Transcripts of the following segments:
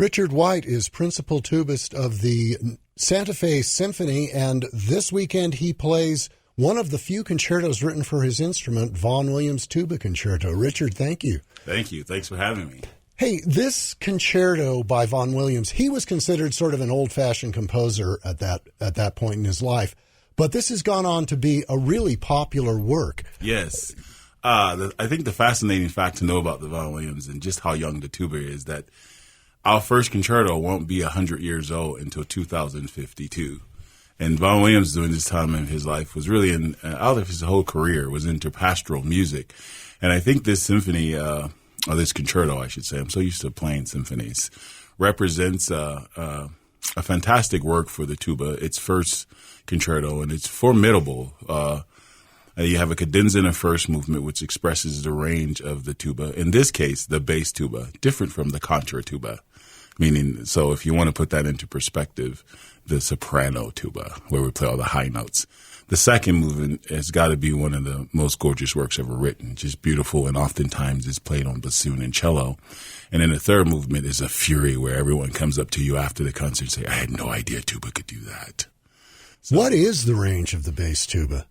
Richard White is principal tubist of the Santa Fe Symphony, and this weekend he plays one of the few concertos written for his instrument, Vaughan Williams' Tuba Concerto. Richard, thank you. Thank you. Thanks for having me. Hey, this concerto by Vaughan Williams, he was considered sort of an old-fashioned composer at that point in his life, but this has gone on to be a really popular work. Yes. I think the fascinating fact to know about the Vaughan Williams and just how young the tuba is that our first concerto won't be 100 years old until 2052. And Vaughan Williams, during this time of his life, was really out of his whole career, was into pastoral music. And I think this symphony, or this concerto, I should say, I'm so used to playing symphonies, represents a fantastic work for the tuba, its first concerto, and it's formidable. You have a cadenza in the first movement, which expresses the range of the tuba. In this case, the bass tuba, different from the contra tuba. Meaning, so if you want to put that into perspective, the soprano tuba, where we play all the high notes. The second movement has got to be one of the most gorgeous works ever written, just beautiful, and oftentimes is played on bassoon and cello. And then the third movement is a fury where everyone comes up to you after the concert and say, I had no idea tuba could do that. So, what is the range of the bass tuba?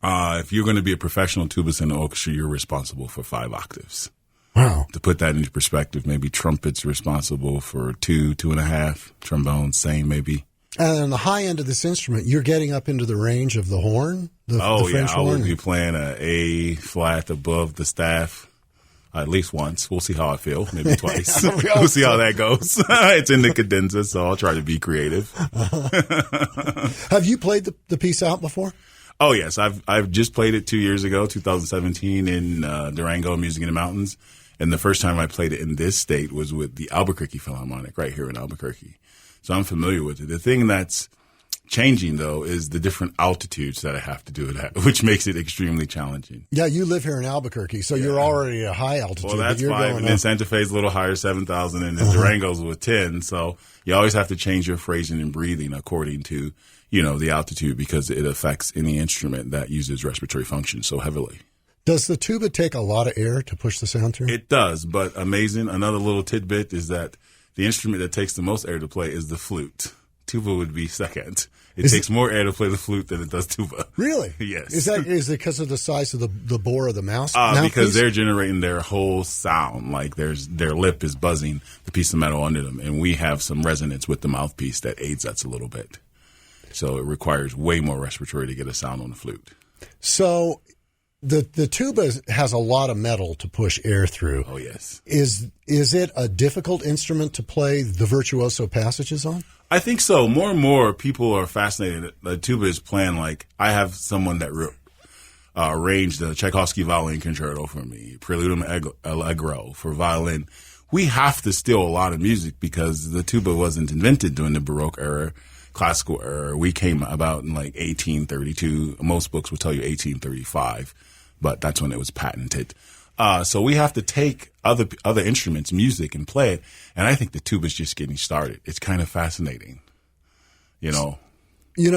If you're going to be a professional tubist in the orchestra, you're responsible for 5 octaves. Wow. To put that into perspective, maybe trumpets responsible for 2.5, trombones, same maybe. And on the high end of this instrument, you're getting up into the range of the horn, the French horn? I will be playing an A flat above the staff at least once. We'll see how I feel, maybe twice. We'll see how that goes. It's in the cadenza, so I'll try to be creative. Have you played the piece out before? Oh, yes. I've just played it 2 years ago, 2017, in Durango, Music in the Mountains. And the first time I played it in this state was with the Albuquerque Philharmonic right here in Albuquerque. So I'm familiar with it. The thing that's changing, though, is the different altitudes that I have to do it at, which makes it extremely challenging. Yeah, you live here in Albuquerque, so you're already at a high altitude. Well, that's fine. And then Santa Fe's a little higher, 7,000, and then Durango's with 10. So you always have to change your phrasing and breathing according to, the altitude, because it affects any instrument that uses respiratory function so heavily. Does the tuba take a lot of air to push the sound through? It does, but amazing. Another little tidbit is that the instrument that takes the most air to play is the flute. Tuba would be second. It takes more air to play the flute than it does tuba. Really? Yes. Is it because of the size of the bore of the mouse? Because they're generating their whole sound. Like their lip is buzzing the piece of metal under them, and we have some resonance with the mouthpiece that aids us a little bit. So it requires way more respiratory to get a sound on the flute. So the tuba has a lot of metal to push air through. Oh, yes. Is it a difficult instrument to play the virtuoso passages on? I think so. More and more people are fascinated. The tuba is playing like I have someone that arranged the Tchaikovsky violin concerto for me, Preludium Allegro for violin. We have to steal a lot of music because the tuba wasn't invented during the Baroque era. Classical era. We came about in like 1832. Most books will tell you 1835, but that's when it was patented. So we have to take other instruments, music, and play it. And I think the tuba is just getting started. It's kind of fascinating,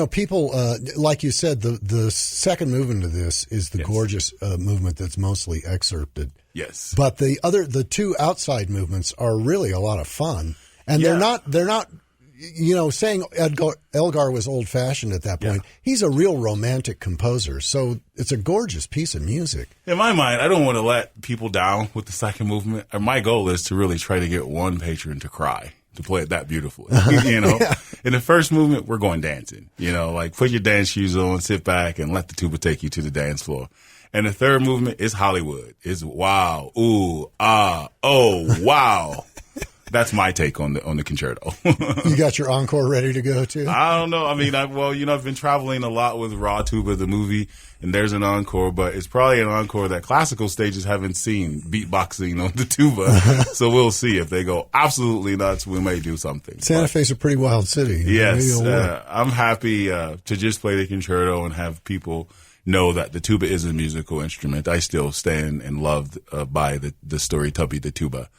people, like you said, the second movement of this is the gorgeous movement that's mostly excerpted. Yes. But the two outside movements are really a lot of fun, and they're not. Saying Elgar was old-fashioned at that point, he's a real romantic composer, so it's a gorgeous piece of music. In my mind, I don't want to let people down with the second movement. My goal is to really try to get one patron to cry, to play it that beautifully. In the first movement, we're going dancing. Put your dance shoes on, sit back, and let the tuba take you to the dance floor. And the third movement is Hollywood. It's wow, ooh, ah, oh, wow. That's my take on the concerto. You got your encore ready to go too? I don't know. I mean, I've been traveling a lot with Raw Tuba, the movie, and there's an encore, but it's probably an encore that classical stages haven't seen, beatboxing on the tuba. So we'll see. If they go absolutely nuts, we may do something. Santa Fe's a pretty wild city. Yes. I'm happy to just play the concerto and have people know that the tuba is a musical instrument. I still stand and loved by the story Tubby the Tuba.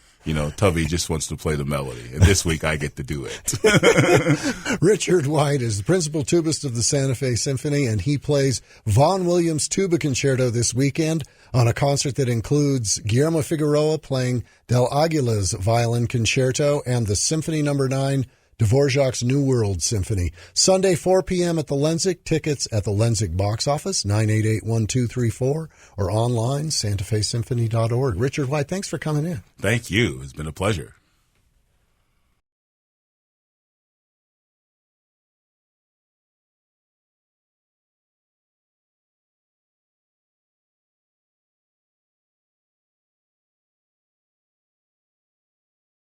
Tubby just wants to play the melody, and this week I get to do it. Richard White is the principal tubist of the Santa Fe Symphony, and he plays Vaughan Williams' Tuba Concerto this weekend on a concert that includes Guillermo Figueroa playing Del Aguila's Violin Concerto and the Symphony No. 9, Dvorak's New World Symphony. Sunday, 4 p.m. at the Lenzik. Tickets at the Lenzik box office, 988-1234, or online, santafesymphony.org. Richard White, thanks for coming in. Thank you. It's been a pleasure.